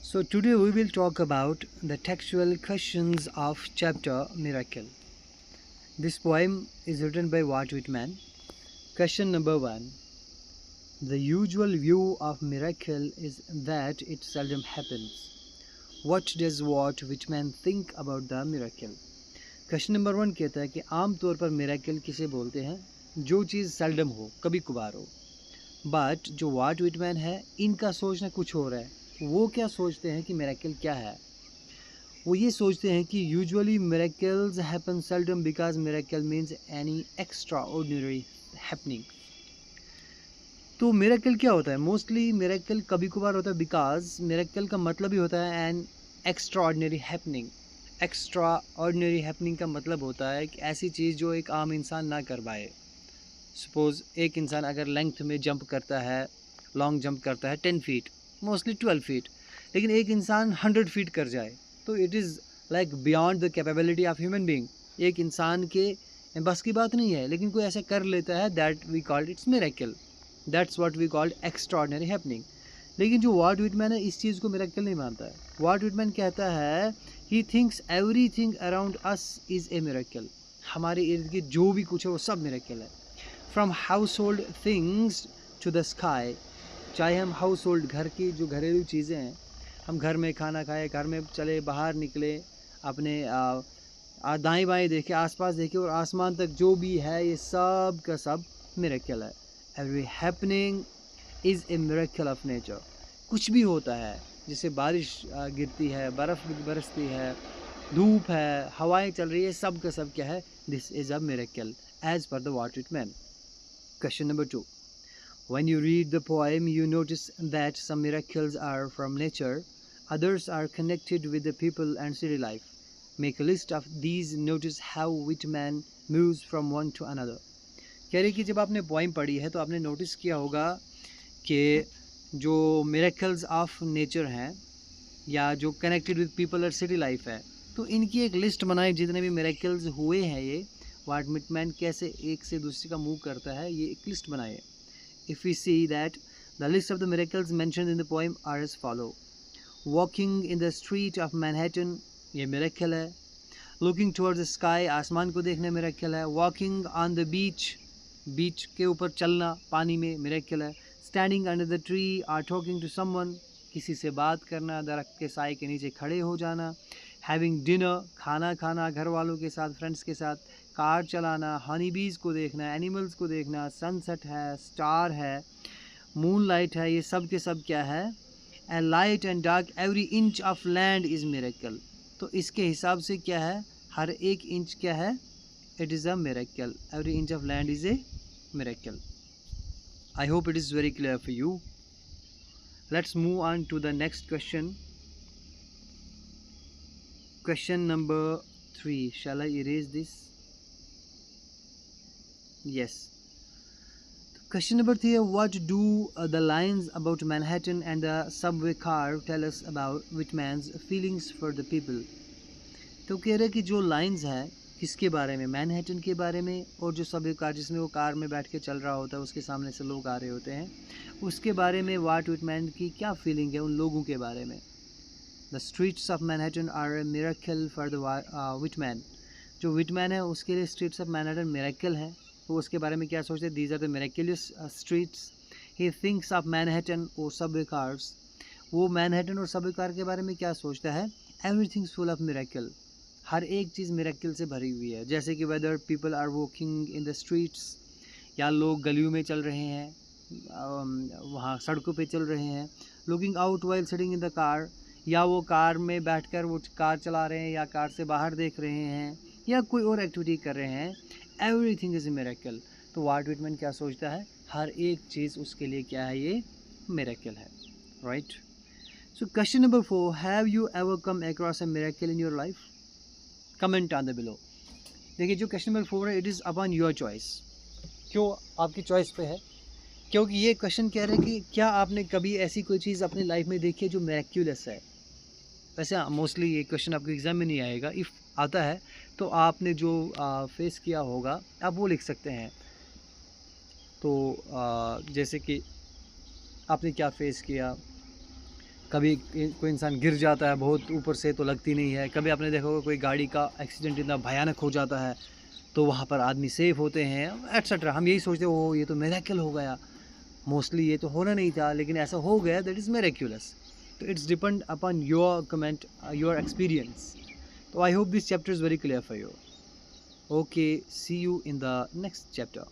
So today we will talk about the textual questions of chapter Miracle. This poem is written by Walt Whitman. Question number 1. The usual view of miracle is that it seldom happens. What does Walt Whitman think about the miracle? Question number 1 कहता है कि आम तौर पर miracle किसे बोलते हैं? जो चीज़ सेल्डम हो, कभी कभार हो। बट जो वाट विटमैन है, इनका सोचना कुछ हो रहा है। वो क्या सोचते हैं कि मिरेकल क्या है? वो ये सोचते हैं कि usually miracles happen seldom because miracle means any extra ordinary happening. तो मिरेकल क्या होता है? मोस्टली मिरेकल कभी कभार होता है बिकॉज मिरेकल का मतलब ही होता है an extra ordinary happening. Extra ordinary happening का मतलब होता है कि ऐसी चीज़ जो एक आम इंसान ना कर पाए। सपोज़ एक इंसान अगर लेंथ में जंप करता है, लॉन्ग जंप करता है 10 फीट, मोस्टली 12 फीट, लेकिन एक इंसान 100 फीट कर जाए तो it is like beyond the capability of human being. एक इंसान के बस की बात नहीं है, लेकिन कोई ऐसा कर लेता है, that we called it's miracle. That's what we called extra ordinary happening. लेकिन जो वॉल्ट विटमैन है, इस चीज़ को मिरेकल नहीं मानता है। वॉल्ट विटमैन कहता है he thinks everything around us is a miracle. हमारे इर्द गिर्द जो भी कुछ है वो सब मिरेकल है। From household things to the sky, चाहे हम हाउस होल्ड घर की जो घरेलू चीज़ें हैं, हम घर में खाना खाए, घर में चले, बाहर निकले, अपने दाएं बाएं देखे, आसपास देखे, और आसमान तक जो भी है ये सब का सब मिरेकल है। Every happening is a miracle of nature. कुछ भी होता है, जैसे बारिश गिरती है, बर्फ़ बरसती है, धूप है, हवाएं चल रही है, सब का सब क्या है? This is a miracle as per the Walt Whitman. Question number 2. When you read the poem, you notice that some miracles are from nature, others are connected with the people and city life. Make a list of these. Notice how Whitman moves from one to another. कह रही कि जब आपने poem पढ़ी है तो आपने notice किया होगा कि जो मिरेकल्स ऑफ नेचर हैं या जो कनेक्टेड विद पीपल और सिटी लाइफ है, तो इनकी एक लिस्ट बनाई। जितने भी मिरेकल्स हुए हैं, ये वाट विटमैन कैसे एक से दूसरे का मूव करता है, ये एक लिस्ट बनाए। If we see that the list of the miracles mentioned in the poem are as follow. Walking in the street of Manhattan, ये मिरेकल है। लुकिंग टुवर्ड्स द स्काई, आसमान को देखने मिरेकल है। Walking on the beach, beach के ऊपर चलना, पानी में, मिरेकल है। स्टैंडिंग अंडर द ट्री और टॉकिंग टू समवन, किसी से बात करना, दरख्त के साए के नीचे खड़े हो जाना। हैविंग डिनर, खाना खाना घर वालों के साथ, फ्रेंड्स के साथ। कार चलाना, हनी बीज को देखना, एनिमल्स को देखना, सनसेट है, स्टार है, मून लाइट है, ये सब के सब क्या है? And light and dark, every inch of land is miracle. तो इसके हिसाब से क्या है? हर एक इंच क्या है? It is a miracle. Every inch of land is a miracle. I hope it is very clear for you. Let's move on to the next question. Question number 3. Shall I erase this? Yes. Question number 3 है, what do the lines about Manhattan and the subway car tell us about Whitman's feelings for the people? तो कह रहे कि जो lines है किसके बारे में? मैनहट्टन के बारे में, और जो सबवे कार जिसमें वो कार में बैठ के चल रहा होता है, उसके सामने से लोग आ रहे होते हैं, उसके बारे में वाट विटमैन की क्या फीलिंग है उन लोगों के बारे में। The streets of Manhattan are a miracle for the Whitman. जो विटमैन है उसके लिए स्ट्रीट्स ऑफ मैनहट्टन मिरेकल है। तो उसके बारे में क्या सोचते हैं? These are the miraculous streets. He thinks of Manhattan और सबवे कार्स। वो मैनहट्टन और सबवे कार के बारे में क्या सोचता है? Everything full of miracle. हर एक चीज़ मिरेकल से भरी हुई है। जैसे कि whether people are walking in the streets, या लोग गलियों में चल रहे हैं, वहाँ सड़कों पे चल रहे हैं। Looking out while sitting in the car, या वो कार में बैठकर वो कार चला रहे हैं, या कार से बाहर देख रहे हैं, या कोई और एक्टिविटी कर रहे हैं। Everything is a miracle. तो वाट विटमैन क्या सोचता है? हर एक चीज़ उसके लिए क्या है? ये मिरेकल है, right. So question number 4, have you ever come across a miracle in your life? Comment on the below. देखिए, जो क्वेश्चन नंबर 4 है, it is upon your choice. क्यों आपकी चॉइस पे है? क्योंकि ये क्वेश्चन कह रहे हैं कि क्या आपने कभी ऐसी कोई चीज़ अपनी लाइफ में देखी है जो मिरेक्युलस है। वैसे मोस्टली ये क्वेश्चन आपके एग्ज़ाम में नहीं आएगा। इफ़ आता है तो आपने जो फेस किया होगा आप वो लिख सकते हैं। तो जैसे कि आपने क्या फेस किया, कभी कोई इंसान गिर जाता है बहुत ऊपर से तो लगती नहीं है, कभी आपने देखा होगा कोई गाड़ी का एक्सीडेंट इतना भयानक हो जाता है तो वहाँ पर आदमी सेफ होते हैं एट्सेट्रा। हम यही सोचते हैं ओ ये तो मिरेकल हो गया, मोस्टली ये तो होना नहीं था लेकिन ऐसा हो गया, दैट इज़ मिरेक्युलस। तो it's depend upon your comment, your experience. तो I hope this chapter is very clear for you. Okay, see you in the next chapter.